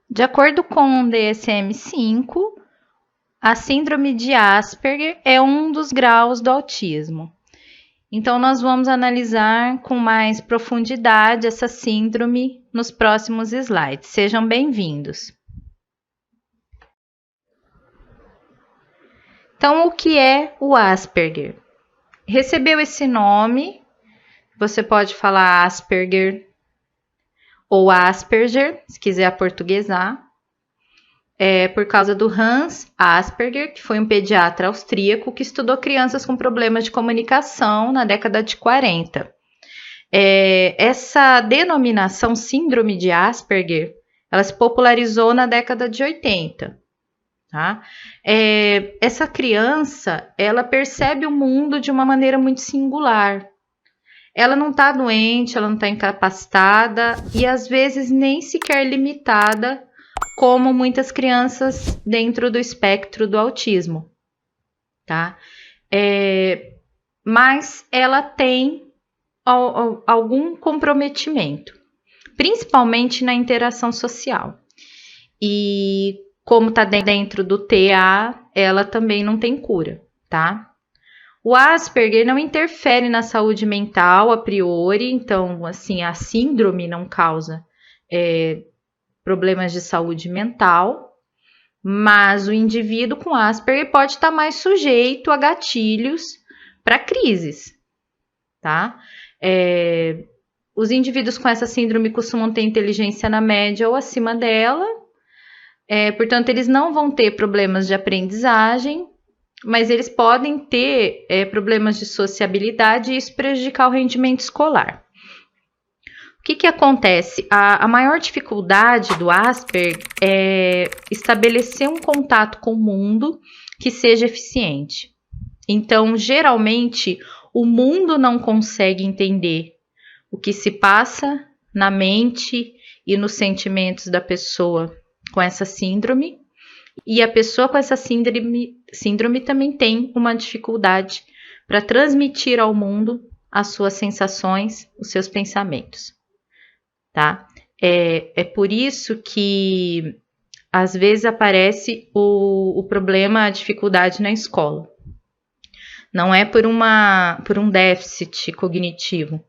De acordo com o DSM-5, a síndrome de Asperger é um dos graus do autismo. Então, nós vamos analisar com mais profundidade essa síndrome nos próximos slides. Sejam bem-vindos. Então, o que é o Asperger? Recebeu esse nome, você pode falar Asperger ou Asperger, se quiser aportuguesar, por causa do Hans Asperger, que foi um pediatra austríaco que estudou crianças com problemas de comunicação na década de 40. Essa denominação síndrome de Asperger, ela se popularizou na década de 80. Tá? Essa criança, ela percebe o mundo de uma maneira muito singular. Ela não está doente, ela não está incapacitada e às vezes nem sequer limitada, como muitas crianças dentro do espectro do autismo. Tá? Mas ela tem algum comprometimento, principalmente na interação social. E como está dentro do TA, ela também não tem cura, tá? O Asperger não interfere na saúde mental a priori, então, assim, a síndrome não causa problemas de saúde mental, mas o indivíduo com Asperger pode estar mais sujeito a gatilhos para crises, tá? Os indivíduos com essa síndrome costumam ter inteligência na média ou acima dela, portanto, eles não vão ter problemas de aprendizagem, mas eles podem ter problemas de sociabilidade e isso prejudicar o rendimento escolar. O que acontece? A maior dificuldade do Asperger é estabelecer um contato com o mundo que seja eficiente. Então, geralmente, o mundo não consegue entender o que se passa na mente e nos sentimentos da pessoa com essa síndrome, e a pessoa com essa síndrome também tem uma dificuldade para transmitir ao mundo as suas sensações, os seus pensamentos, tá? É por isso que às vezes aparece o problema, a dificuldade na escola. Não é por um déficit cognitivo,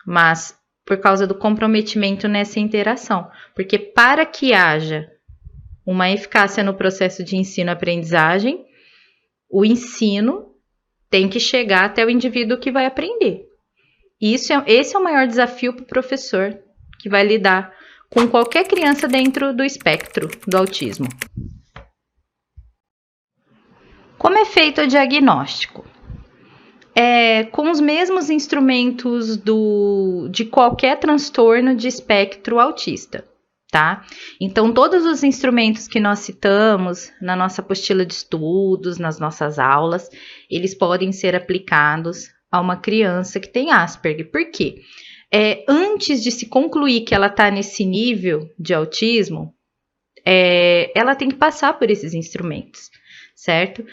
mas por causa do comprometimento nessa interação. Porque para que haja uma eficácia no processo de ensino-aprendizagem, o ensino tem que chegar até o indivíduo que vai aprender. Esse é o maior desafio para o professor que vai lidar com qualquer criança dentro do espectro do autismo. Como é feito o diagnóstico? Com os mesmos instrumentos de qualquer transtorno de espectro autista. Tá? Então, todos os instrumentos que nós citamos na nossa apostila de estudos, nas nossas aulas, eles podem ser aplicados a uma criança que tem Asperger. Por quê? Antes de se concluir que ela está nesse nível de autismo, ela tem que passar por esses instrumentos, certo?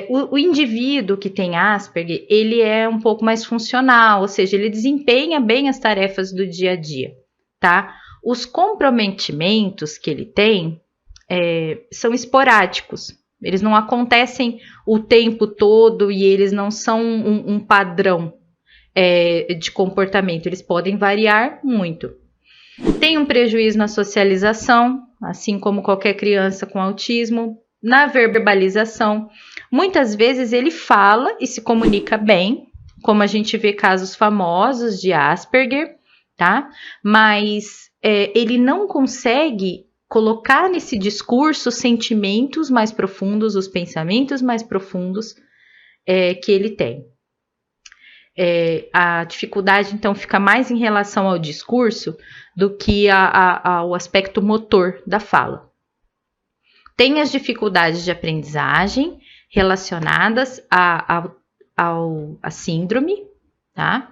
O indivíduo que tem Asperger, ele é um pouco mais funcional, ou seja, ele desempenha bem as tarefas do dia a dia, tá? Os comprometimentos que ele tem são esporádicos, eles não acontecem o tempo todo e eles não são um padrão de comportamento, eles podem variar muito. Tem um prejuízo na socialização, assim como qualquer criança com autismo, na verbalização. Muitas vezes ele fala e se comunica bem, como a gente vê casos famosos de Asperger, tá? Mas ele não consegue colocar nesse discurso os sentimentos mais profundos, os pensamentos mais profundos que ele tem. A dificuldade, então, fica mais em relação ao discurso do que ao aspecto motor da fala. Tem as dificuldades de aprendizagem relacionadas à síndrome, tá?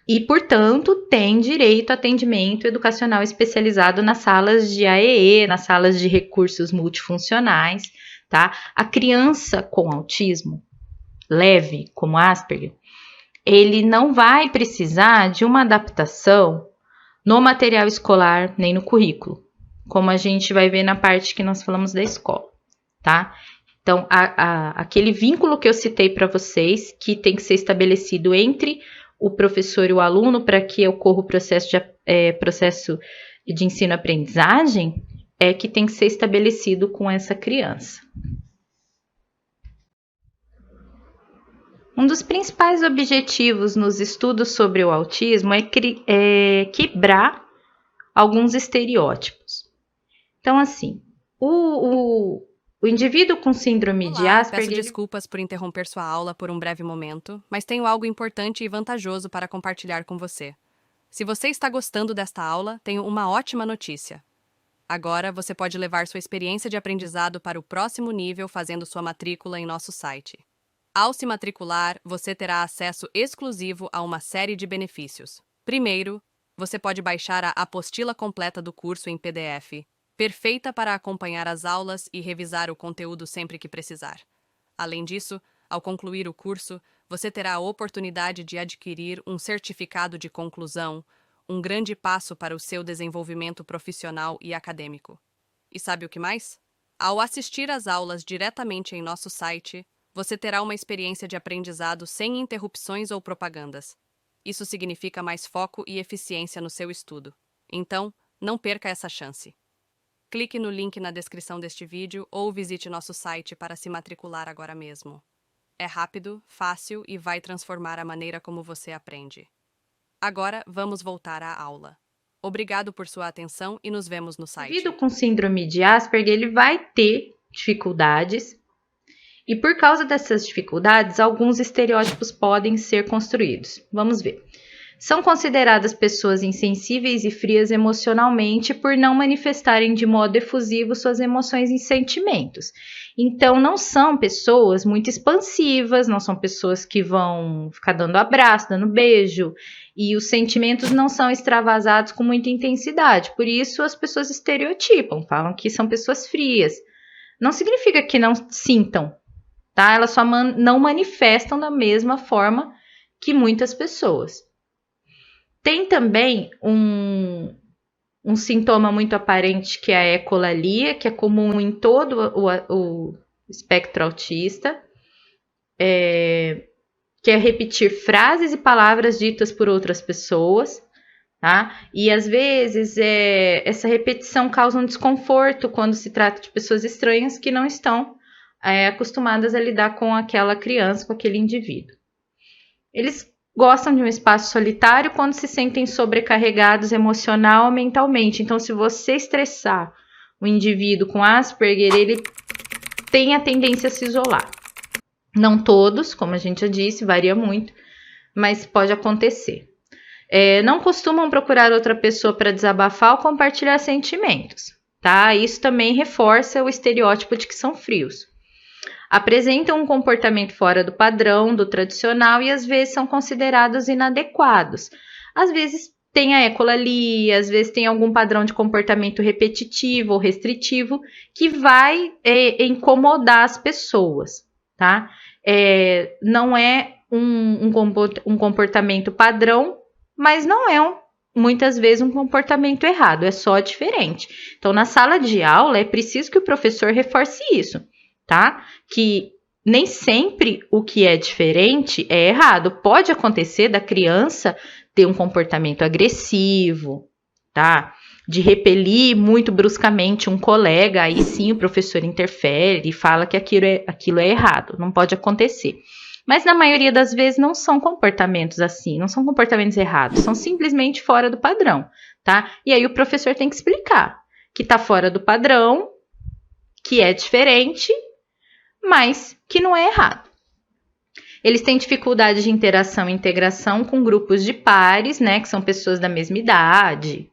E, portanto, tem direito a atendimento educacional especializado nas salas de AEE, nas salas de recursos multifuncionais, tá? A criança com autismo leve, como Asperger, ele não vai precisar de uma adaptação no material escolar nem no currículo, como a gente vai ver na parte que nós falamos da escola, tá? Então, aquele vínculo que eu citei para vocês, que tem que ser estabelecido entre o professor e o aluno para que ocorra o processo de ensino-aprendizagem, é que tem que ser estabelecido com essa criança. Um dos principais objetivos nos estudos sobre o autismo é quebrar alguns estereótipos. Então, assim, o indivíduo com síndrome de Asperger... Peço desculpas por interromper sua aula por um breve momento, mas tenho algo importante e vantajoso para compartilhar com você. Se você está gostando desta aula, tenho uma ótima notícia. Agora, você pode levar sua experiência de aprendizado para o próximo nível fazendo sua matrícula em nosso site. Ao se matricular, você terá acesso exclusivo a uma série de benefícios. Primeiro, você pode baixar a apostila completa do curso em PDF, perfeita para acompanhar as aulas e revisar o conteúdo sempre que precisar. Além disso, ao concluir o curso, você terá a oportunidade de adquirir um certificado de conclusão, um grande passo para o seu desenvolvimento profissional e acadêmico. E sabe o que mais? Ao assistir às aulas diretamente em nosso site, você terá uma experiência de aprendizado sem interrupções ou propagandas. Isso significa mais foco e eficiência no seu estudo. Então, não perca essa chance. Clique no link na descrição deste vídeo ou visite nosso site para se matricular agora mesmo. É rápido, fácil e vai transformar a maneira como você aprende. Agora, vamos voltar à aula. Obrigado por sua atenção e nos vemos no site. O indivíduo com síndrome de Asperger, ele vai ter dificuldades. E por causa dessas dificuldades, alguns estereótipos podem ser construídos. Vamos ver. São consideradas pessoas insensíveis e frias emocionalmente por não manifestarem de modo efusivo suas emoções e sentimentos. Então, não são pessoas muito expansivas, não são pessoas que vão ficar dando abraço, dando beijo, e os sentimentos não são extravasados com muita intensidade. Por isso, as pessoas estereotipam, falam que são pessoas frias. Não significa que não sintam, tá? Elas só não manifestam da mesma forma que muitas pessoas. Tem também um sintoma muito aparente que é a ecolalia, que é comum em todo o espectro autista, que é repetir frases e palavras ditas por outras pessoas, tá? E às vezes essa repetição causa um desconforto quando se trata de pessoas estranhas que não estão acostumadas a lidar com aquela criança, com aquele indivíduo. Eles gostam de um espaço solitário quando se sentem sobrecarregados emocional ou mentalmente. Então, se você estressar o indivíduo com Asperger, ele tem a tendência a se isolar. Não todos, como a gente já disse, varia muito, mas pode acontecer. Não costumam procurar outra pessoa para desabafar ou compartilhar sentimentos, tá? Isso também reforça o estereótipo de que são frios. Apresentam um comportamento fora do padrão, do tradicional e às vezes são considerados inadequados. Às vezes tem a ecolalia, às vezes tem algum padrão de comportamento repetitivo ou restritivo que vai incomodar as pessoas, tá? Não é um comportamento padrão, mas não é muitas vezes um comportamento errado, é só diferente. Então, na sala de aula, é preciso que o professor reforce isso, tá? Que nem sempre o que é diferente é errado. Pode acontecer da criança ter um comportamento agressivo, tá? De repelir muito bruscamente um colega, aí sim o professor interfere e fala que aquilo é errado. Não pode acontecer. Mas na maioria das vezes não são comportamentos assim, não são comportamentos errados, são simplesmente fora do padrão, tá? E aí o professor tem que explicar que tá fora do padrão, que é diferente, mas que não é errado. Eles têm dificuldade de interação e integração com grupos de pares, né, que são pessoas da mesma idade,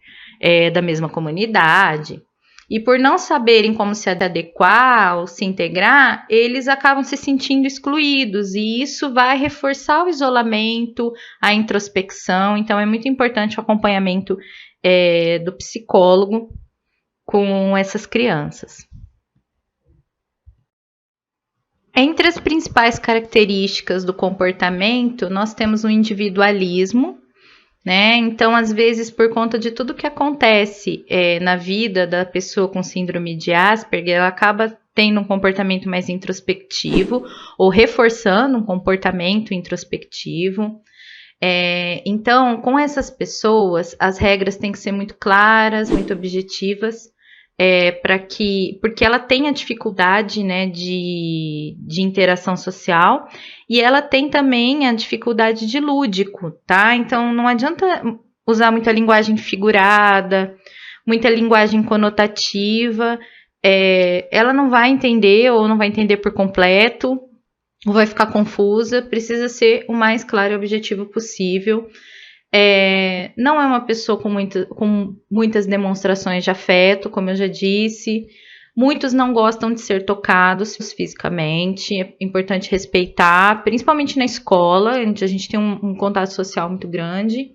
da mesma comunidade. E por não saberem como se adequar ou se integrar, eles acabam se sentindo excluídos. E isso vai reforçar o isolamento, a introspecção. Então, é muito importante o acompanhamento do psicólogo com essas crianças. Entre as principais características do comportamento, nós temos o individualismo, né? Então, às vezes, por conta de tudo que acontece na vida da pessoa com síndrome de Asperger, ela acaba tendo um comportamento mais introspectivo ou reforçando um comportamento introspectivo. Então, com essas pessoas, as regras têm que ser muito claras, muito objetivas, porque ela tem a dificuldade, né, de interação social e ela tem também a dificuldade de lúdico, tá? Então, não adianta usar muita linguagem figurada, muita linguagem conotativa, ela não vai entender ou não vai entender por completo, ou vai ficar confusa, precisa ser o mais claro e objetivo possível. Não é uma pessoa com muitas demonstrações de afeto, como eu já disse. Muitos não gostam de ser tocados fisicamente, é importante respeitar, principalmente na escola, onde a gente tem um contato social muito grande.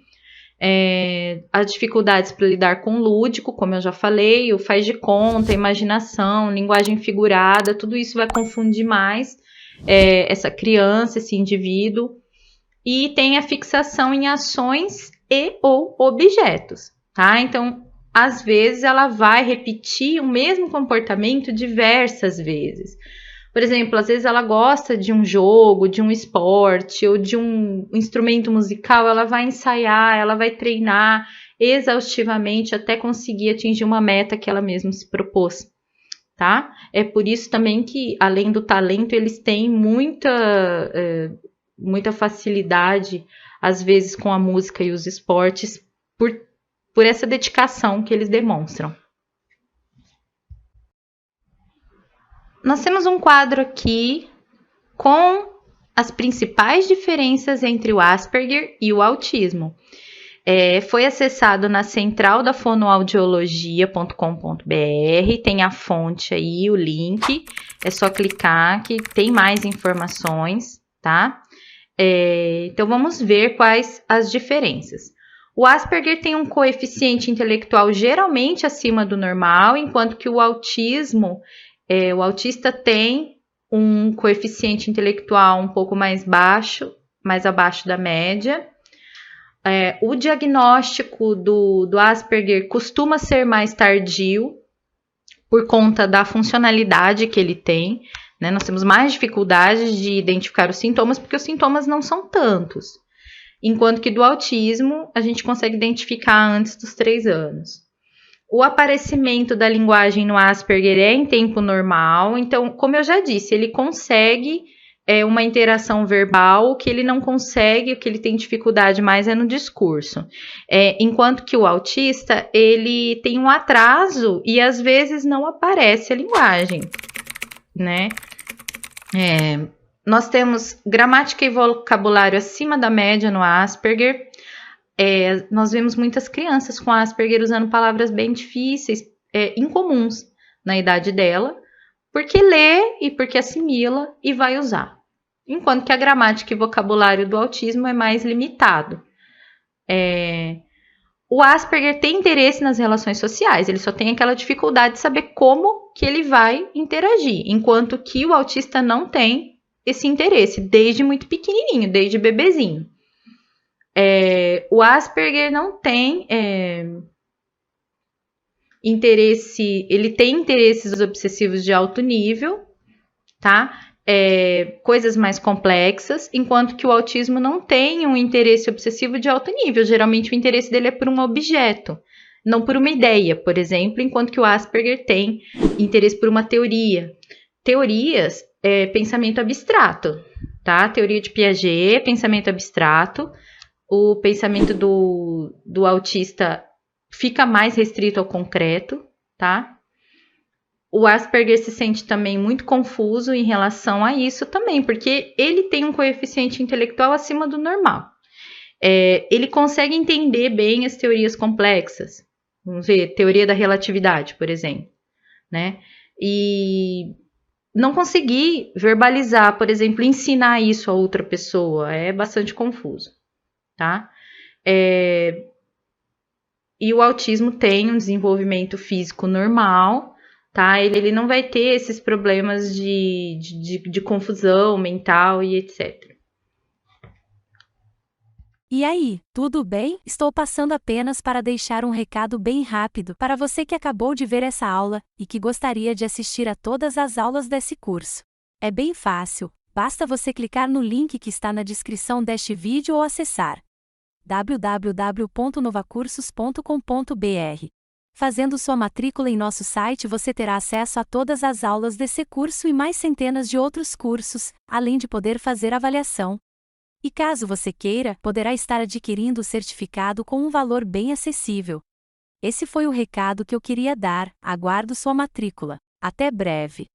As dificuldades para lidar com o lúdico, como eu já falei, o faz de conta, imaginação, linguagem figurada, tudo isso vai confundir mais essa criança, esse indivíduo, e tem a fixação em ações e ou objetos, tá? Então, às vezes ela vai repetir o mesmo comportamento diversas vezes. Por exemplo, às vezes ela gosta de um jogo, de um esporte ou de um instrumento musical, ela vai ensaiar, ela vai treinar exaustivamente até conseguir atingir uma meta que ela mesma se propôs. Tá? É por isso também que, além do talento, eles têm muita facilidade, às vezes, com a música e os esportes, por essa dedicação que eles demonstram. Nós temos um quadro aqui com as principais diferenças entre o Asperger e o autismo. Foi acessado na central da fonoaudiologia.com.br, tem a fonte aí, o link, é só clicar que tem mais informações, tá? Então vamos ver quais as diferenças. O Asperger tem um coeficiente intelectual geralmente acima do normal, enquanto que o autista tem um coeficiente intelectual um pouco mais baixo, mais abaixo da média. O diagnóstico do Asperger costuma ser mais tardio por conta da funcionalidade que ele tem, né? Nós temos mais dificuldades de identificar os sintomas porque os sintomas não são tantos. Enquanto que do autismo a gente consegue identificar antes dos 3 anos. O aparecimento da linguagem no Asperger é em tempo normal, então, como eu já disse, ele consegue uma interação verbal, o que ele não consegue, o que ele tem dificuldade mais é no discurso. Enquanto que o autista, ele tem um atraso e às vezes não aparece a linguagem, né? Nós temos gramática e vocabulário acima da média no Asperger. Nós vemos muitas crianças com Asperger usando palavras bem difíceis, incomuns na idade dela, porque lê e porque assimila e vai usar. Enquanto que a gramática e vocabulário do autismo é mais limitado. O Asperger tem interesse nas relações sociais, ele só tem aquela dificuldade de saber como que ele vai interagir, enquanto que o autista não tem esse interesse desde muito pequenininho, desde bebezinho. O Asperger não tem interesse, ele tem interesses obsessivos de alto nível, tá? Coisas mais complexas, enquanto que o autismo não tem um interesse obsessivo de alto nível. Geralmente o interesse dele é por um objeto, não por uma ideia, por exemplo, enquanto que o Asperger tem interesse por uma teoria. Teorias pensamento abstrato, tá? Teoria de Piaget, pensamento abstrato. O pensamento do autista fica mais restrito ao concreto, tá? O Asperger se sente também muito confuso em relação a isso também, porque ele tem um coeficiente intelectual acima do normal. Ele consegue entender bem as teorias complexas. Vamos ver, teoria da relatividade, por exemplo, né? E não conseguir verbalizar, por exemplo, ensinar isso a outra pessoa é bastante confuso, tá? E o autismo tem um desenvolvimento físico normal, tá? Ele não vai ter esses problemas de confusão mental e etc. E aí, tudo bem? Estou passando apenas para deixar um recado bem rápido para você que acabou de ver essa aula e que gostaria de assistir a todas as aulas desse curso. É bem fácil, basta você clicar no link que está na descrição deste vídeo ou acessar www.novacursos.com.br. Fazendo sua matrícula em nosso site, você terá acesso a todas as aulas desse curso e mais centenas de outros cursos, além de poder fazer avaliação. E caso você queira, poderá estar adquirindo o certificado com um valor bem acessível. Esse foi o recado que eu queria dar. Aguardo sua matrícula. Até breve!